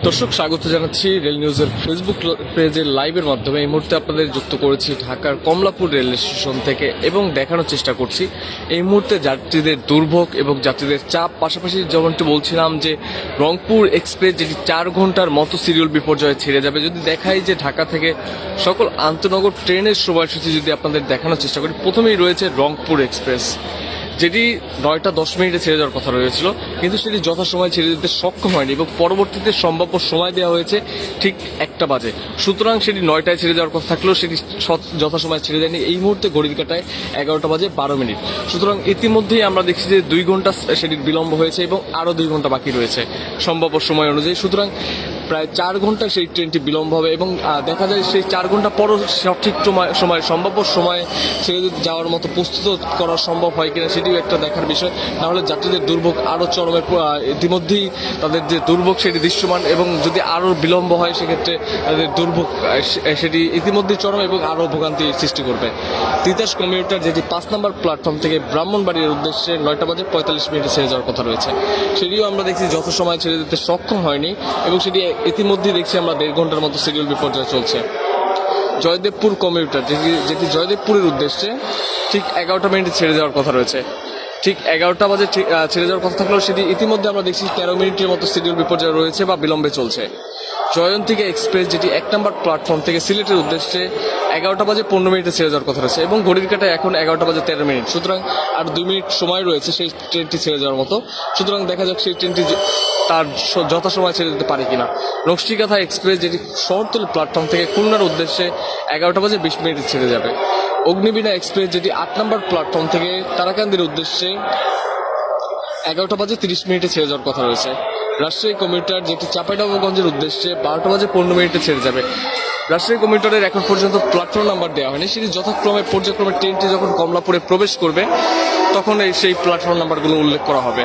দর্শক স্বাগত জানাচ্ছি রেল নিউজের ফেসবুক পেজের লাইভের মাধ্যমে। এই মুহূর্তে আপনাদের যুক্ত করেছি ঢাকার কমলাপুর রেল স্টেশন থেকে এবং দেখানোর চেষ্টা করছি এই মুহূর্তে যাত্রীদের দুর্ভোগ এবং যাত্রীদের চাপ। পাশাপাশি যেমনটি বলছিলাম যে রংপুর এক্সপ্রেস যেটি 4 ঘন্টার মতো সিরিয়াল বিপর্যয়ে ছেড়ে যাবে। যদি দেখাই যে ঢাকা থেকে সকল আন্তনগর ট্রেনের সময়সূচি যদি আপনাদের দেখানোর চেষ্টা করি, প্রথমেই রয়েছে রংপুর এক্সপ্রেস, যেটি 9টা 10 মিনিটে ছেড়ে যাওয়ার কথা রয়েছিল, কিন্তু সেটি যথাসময়ে ছেড়ে যেতে সক্ষম হয়নি এবং পরবর্তীতে সম্ভাব্য সময় দেওয়া হয়েছে ঠিক 1টা বাজে। সুতরাং সেটি 9টায় ছেড়ে যাওয়ার কথা থাকলেও সেটি যথাসময়ে ছেড়ে যায়নি। এই মুহূর্তে ঘড়ির কাঁটায় 11টা বাজে 12 মিনিট। সুতরাং ইতিমধ্যেই আমরা দেখছি যে 2 ঘন্টা সেটির বিলম্ব হয়েছে এবং আরও 2 ঘন্টা বাকি রয়েছে সম্ভাব্য সময় অনুযায়ী। সুতরাং প্রায় 4 ঘন্টা সেই ট্রেনটি বিলম্ব হবে এবং দেখা যায় সেই 4 ঘন্টা পরও সঠিক সময় সম্ভাব্য সময়ে ছেড়ে যাওয়ার মতো প্রস্তুত করা সম্ভব হয় কিনা সেটিও একটা দেখার বিষয়। নাহলে যাত্রীদের দুর্ভোগ আরও চরমে, ইতিমধ্যেই তাদের যে দুর্ভোগ সেটি দৃশ্যমান এবং যদি আরও বিলম্ব হয় সেক্ষেত্রে তাদের দুর্ভোগ সেটি ইতিমধ্যেই চরম এবং আরও ভোগান্তি সৃষ্টি করবে। তিতাস কমিউটার যেটি 5 নম্বর প্ল্যাটফর্ম থেকে ব্রাহ্মণবাড়ির উদ্দেশ্যে 9টা বাজে 45 মিনিটে ছেড়ে যাওয়ার কথা রয়েছে, সেটিও আমরা দেখছি যথাসময়ে ছেড়ে যেতে সক্ষম হয়নি এবং সেটি ইতিমধ্যেই দেখছি আমরা 1.5 ঘন্টার মতো সিরিয়াল বিপর্যয় চলছে। জয়দেবপুর কমিউটার যেটি জয়দেবপুরের উদ্দেশ্যে ঠিক 11টা মিনিটে ছেড়ে যাওয়ার কথা রয়েছে, ঠিক 11টা বাজে ছেড়ে যাওয়ার কথা থাকলেও সেটি ইতিমধ্যে আমরা দেখছি 13 মিনিটের মতো সিরিয়াল বিপর্যয় রয়েছে বা বিলম্বে চলছে। জয়ন্তিকা এক্সপ্রেস যেটি 1 নম্বর প্ল্যাটফর্ম থেকে সিলেটের উদ্দেশ্যে 11টা বাজে 15 মিনিটে ছেড়ে যাওয়ার কথা রয়েছে এবং ঘড়ির কাঁটায় এখন 11টা বাজে 13 মিনিট। সুতরাং আর 2 মিনিট সময় রয়েছে সেই ট্রেনটি ছেড়ে যাওয়ার মতো। সুতরাং দেখা যাক সেই ট্রেনটি তার যথাসময় ছেড়ে যেতে পারে কিনা। নকশিকাথা এক্সপ্রেস যেটি শহরতলি প্ল্যাটফর্ম থেকে খুলনার উদ্দেশ্যে 11টা বাজে 20 মিনিটে ছেড়ে যাবে। অগ্নিবীণা এক্সপ্রেস যেটি 8 নম্বর প্ল্যাটফর্ম থেকে তারাকান্দির উদ্দেশ্যে 11টা বাজে 30 মিনিটে ছেড়ে যাওয়ার কথা রয়েছে। রাজশাহী কমিউটার যেটি চাঁপাইনবাবগঞ্জের উদ্দেশ্যে 12টা বাজে 15 মিনিটে ছেড়ে যাবে। রাজশাহী কমিউটারের এখন পর্যন্ত প্ল্যাটফর্ম নাম্বার দেওয়া হয়নি, সেটি পর্যায়ক্রমে ট্রেনটি যখন কমলাপুরে প্রবেশ করবে তখন সেই প্ল্যাটফর্ম নাম্বারগুলো উল্লেখ করা হবে।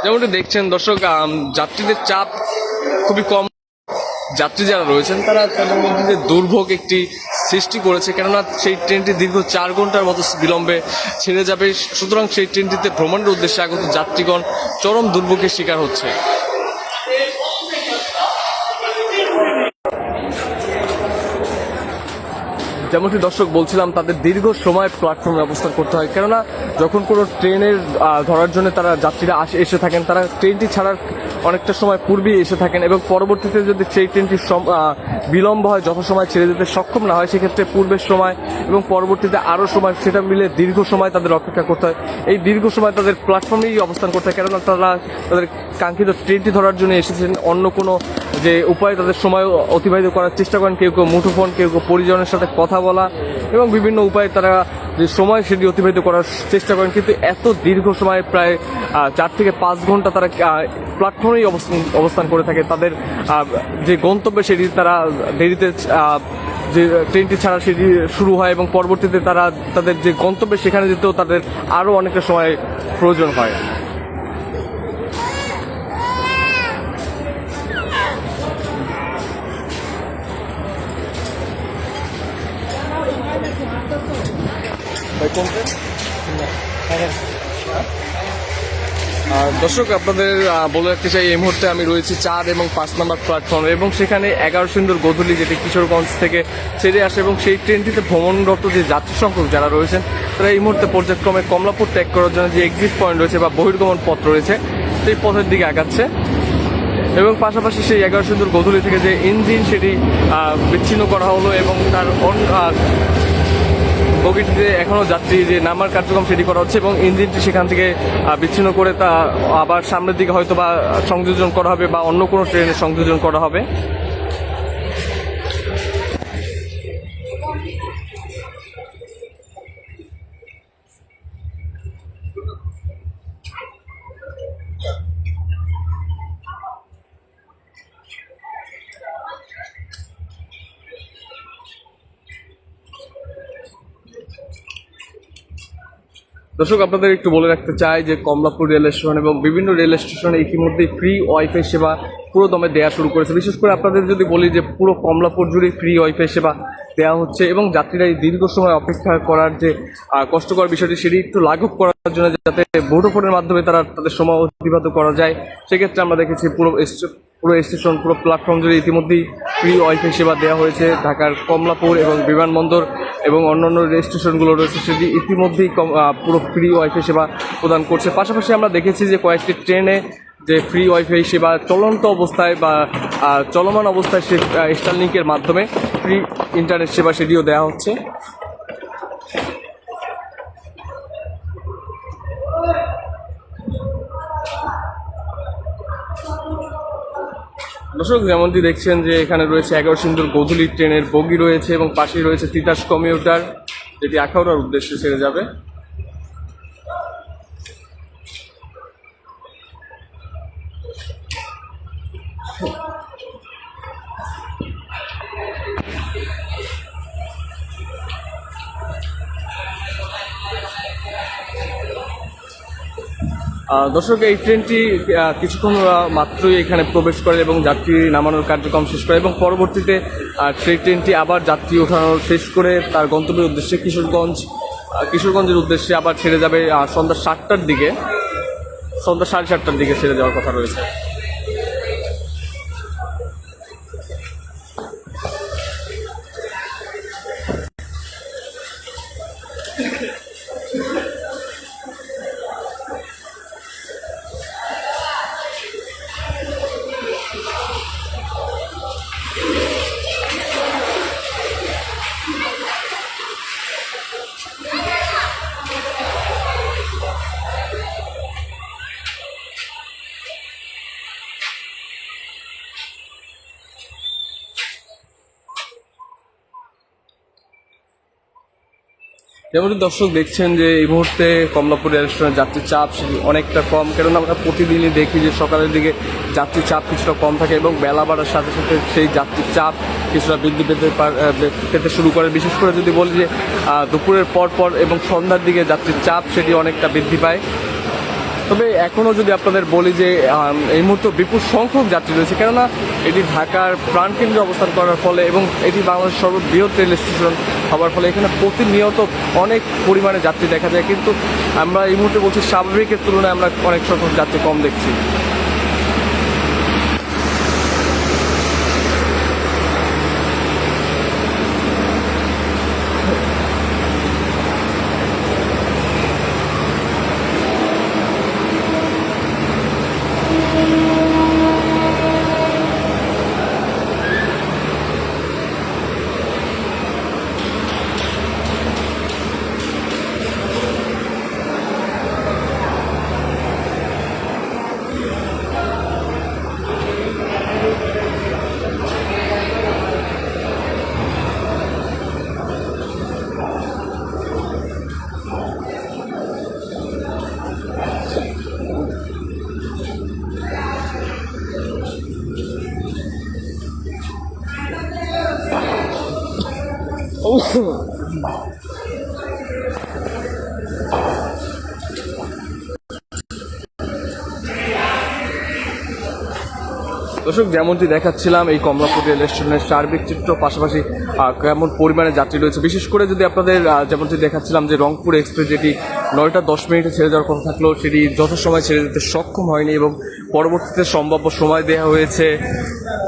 যেমনটি দেখছেন দর্শক, যাত্রীদের চাপ খুবই কম। যাত্রী যারা রয়েছেন তারা তাদের মধ্যে যে দুর্ভোগ একটি সৃষ্টি করেছে, কেননা সেই ট্রেনটি দীর্ঘ 4 ঘন্টার মতো বিলম্বে ছেড়ে যাবে। সুতরাং সেই ট্রেনটিতে ভ্রমণের উদ্দেশ্যে আগত যাত্রীগণ চরম দুর্ভোগের শিকার হচ্ছে। যেমনটি দর্শক বলছিলাম, তাদের দীর্ঘ সময় প্ল্যাটফর্মে অবস্থান করতে হয়, কেননা যখন কোনো ট্রেনের ধরার জন্য তারা যাত্রীরা এসে থাকেন, তারা ট্রেনটি ছাড়ার অনেকটা সময় পূর্বেই এসে থাকেন এবং পরবর্তীতে যদি সেই ট্রেনটি বিলম্ব হয়, যথাসময় ছেড়ে যেতে সক্ষম না হয়, সেক্ষেত্রে পূর্বের সময় এবং পরবর্তীতে আরও সময় সেটা মিলে দীর্ঘ সময় তাদের অপেক্ষা করতে হয়। এই দীর্ঘ সময় তাদের প্ল্যাটফর্মেই অবস্থান করতে হয়, কেননা তারা তাদের কাঙ্ক্ষিত ট্রেনটি ধরার জন্য এসেছেন। অন্য কোনো যে উপায় তাদের সময় অতিবাহিত করার চেষ্টা করেন, কেউ কেউ মুঠোফোন, কেউ কেউ পরিজনের সাথে কথা বলা এবং বিভিন্ন উপায়ে তারা যে সময় সেটি অতিবাহিত করার চেষ্টা করেন। কিন্তু এত দীর্ঘ সময় প্রায় 4 থেকে 5 ঘন্টা তারা প্ল্যাটফর্মেই অবস্থান করে থাকে। তাদের যে গন্তব্যে সেটি তারা দেরিতে যে ট্রেনটি ছাড়া সেটি শুরু হয় এবং পরবর্তীতে তারা তাদের যে গন্তব্যে সেখানে যেতেও তাদের আরও অনেকটা সময় প্রয়োজন হয়। দর্শক আপনাদের বলে রাখতে চাই, এই মুহূর্তে আমি রয়েছি 4 এবং 5 নম্বর প্ল্যাটফর্মে এবং সেখানে 11 সুন্দর গোধূলি যেটি কিশোরগঞ্জ থেকে ছেড়ে আসে এবং সেই ট্রেনটিতে ভ্রমণরত যে যাত্রী সংখ্যক যারা রয়েছেন তারা এই মুহূর্তে পর্যায়ক্রমে কমলাপুর ত্যাগ করার জন্য যে এক্সিট পয়েন্ট রয়েছে বা বহির্গমন পথ রয়েছে সেই পথের দিকে আগাচ্ছে এবং পাশাপাশি সেই 11 সুন্দর গোধূলি থেকে যে ইঞ্জিন সেটি বিচ্ছিন্ন করা হলো এবং তার বগিটিতে এখনও যাত্রী যে নামার কার্যক্রম সেটি করা হচ্ছে এবং ইঞ্জিনটি সেখান থেকে বিচ্ছিন্ন করে তা আবার সামনের দিকে হয়তো বা সংযোজন করা হবে বা অন্য কোনো ট্রেনে সংযোজন করা হবে। দর্শক আপনাদের একটু বলে রাখতে চাই যে কমলাপুর রেল স্টেশন এবং বিভিন্ন রেল স্টেশনে ইতিমধ্যেই ফ্রি ওয়াইফাই সেবা পুরো দমে দেওয়া শুরু করেছে। বিশেষ করে আপনাদের যদি বলি যে পুরো কমলাপুর জুড়ে ফ্রি ওয়াইফাই সেবা দেওয়া হচ্ছে এবং যাত্রীরা এই দীর্ঘ সময় অপেক্ষা করার যে কষ্টকর বিষয়টি সেটি একটু লাঘব করার জন্য যাতে মুঠোফোনের মাধ্যমে তারা তাদের সময় অতিবাহিত করা যায়, সেক্ষেত্রে আমরা দেখেছি পুরো পুরো স্টেশন পুরো প্ল্যাটফর্ম জুড়ে ইতিমধ্যেই ফ্রি ওয়াইফাই সেবা দেওয়া হয়েছে। ঢাকার কমলাপুর এবং বিমানবন্দর এবং অন্যান্য স্টেশনগুলো রয়েছে সেটি ইতিমধ্যেই পুরো ফ্রি ওয়াইফাই সেবা প্রদান করছে। পাশাপাশি আমরা দেখেছি যে কয়েকটি ট্রেনে যে ফ্রি ওয়াইফাই সেবা চলন্ত অবস্থায় বা চলমান অবস্থায় সে স্টারলিংকের মাধ্যমে ফ্রি ইন্টারনেট সেবা সেটিও দেওয়া হচ্ছে। দর্শক, যেমনটি দেখছেন যে এখানে রয়েছে 11 সিন্দুর গোধূলি ট্রেনের বগি রয়েছে এবং পাশেই রয়েছে তিতাস কমিউটার, যেটি আখাউড়ার উদ্দেশ্যে ছেড়ে যাবে। দর্শক, এই ট্রেনটি কিছুক্ষণ মাত্রই এখানে প্রবেশ করে এবং যাত্রী নামানোর কার্যক্রম শেষ করে এবং পরবর্তীতে সেই ট্রেনটি আবার যাত্রী ওঠানো শেষ করে তার গন্তব্যের উদ্দেশ্যে কিশোরগঞ্জের উদ্দেশ্যে আবার ছেড়ে যাবে সন্ধ্যা 7টার দিকে, সন্ধ্যা 7:30টার দিকে ছেড়ে যাওয়ার কথা রয়েছে। যেমনটি দর্শক দেখছেন যে এই মুহূর্তে কমলাপুর রেল স্টেশনের যাত্রীর চাপ সেটি অনেকটা কম, কেননা আমরা প্রতিদিনই দেখি যে সকালের দিকে যাত্রীর চাপ কিছুটা কম থাকে এবং বেলা বাড়ার সাথে সাথে সেই যাত্রীর চাপ কিছুটা বৃদ্ধি পেতে শুরু করে। বিশেষ করে যদি বলি যে দুপুরের পর এবং সন্ধ্যার দিকে যাত্রীর চাপ সেটি অনেকটা বৃদ্ধি পায়। তবে এখনও যদি আপনাদের বলি যে এই মুহূর্তে বিপুল সংখ্যক যাত্রী রয়েছে, কেননা এটি ঢাকার প্রাণকেন্দ্রে অবস্থান করার ফলে এবং এটি বাংলাদেশের সর্ববৃহৎ রেল স্টেশন হওয়ার ফলে এখানে প্রতিনিয়ত অনেক পরিমাণে যাত্রী দেখা যায়, কিন্তু আমরা এই মুহূর্তে বলছি স্বাভাবিকের তুলনায় আমরা অনেক সংখ্যক যাত্রী কম দেখছি। দর্শক, যেমনটি দেখাচ্ছিলাম এই কমলাপুর রেল স্টেশনের সার্বিক চিত্র, পাশাপাশি কেমন পরিমাণে যাত্রী রয়েছে। বিশেষ করে যদি আপনাদের যেমনটি দেখাচ্ছিলাম যে রংপুর এক্সপ্রেস যেটি 9টা 10 মিনিটে ছেড়ে যাওয়ার কথা থাকলেও সেটি যথাসময়ে ছেড়ে যেতে সক্ষম হয়নি এবং পরবর্তীতে সম্ভাব্য সময় দেওয়া হয়েছে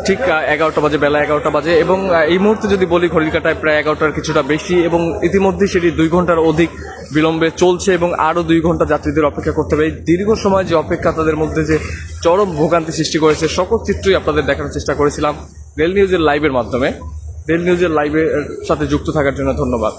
ঠিক 11টা বাজে, বেলা 11টা বাজে এবং এই মুহূর্তে যদি বলি ঘড়ির কাঁটায় প্রায় 11টার কিছুটা বেশি এবং ইতিমধ্যে সেটি 2 ঘন্টার অধিক বিলম্বে চলছে এবং আরও 2 ঘন্টা যাত্রীদের অপেক্ষা করতে হবে। এই দীর্ঘ সময় যে অপেক্ষা তাদের মধ্যে যে চরম ভোগান্তি সৃষ্টি করেছে, সকল চিত্রই আপনাদের দেখানোর চেষ্টা করেছিলাম রেল নিউজের লাইভের মাধ্যমে। রেল নিউজের লাইভের সাথে যুক্ত থাকার জন্য ধন্যবাদ।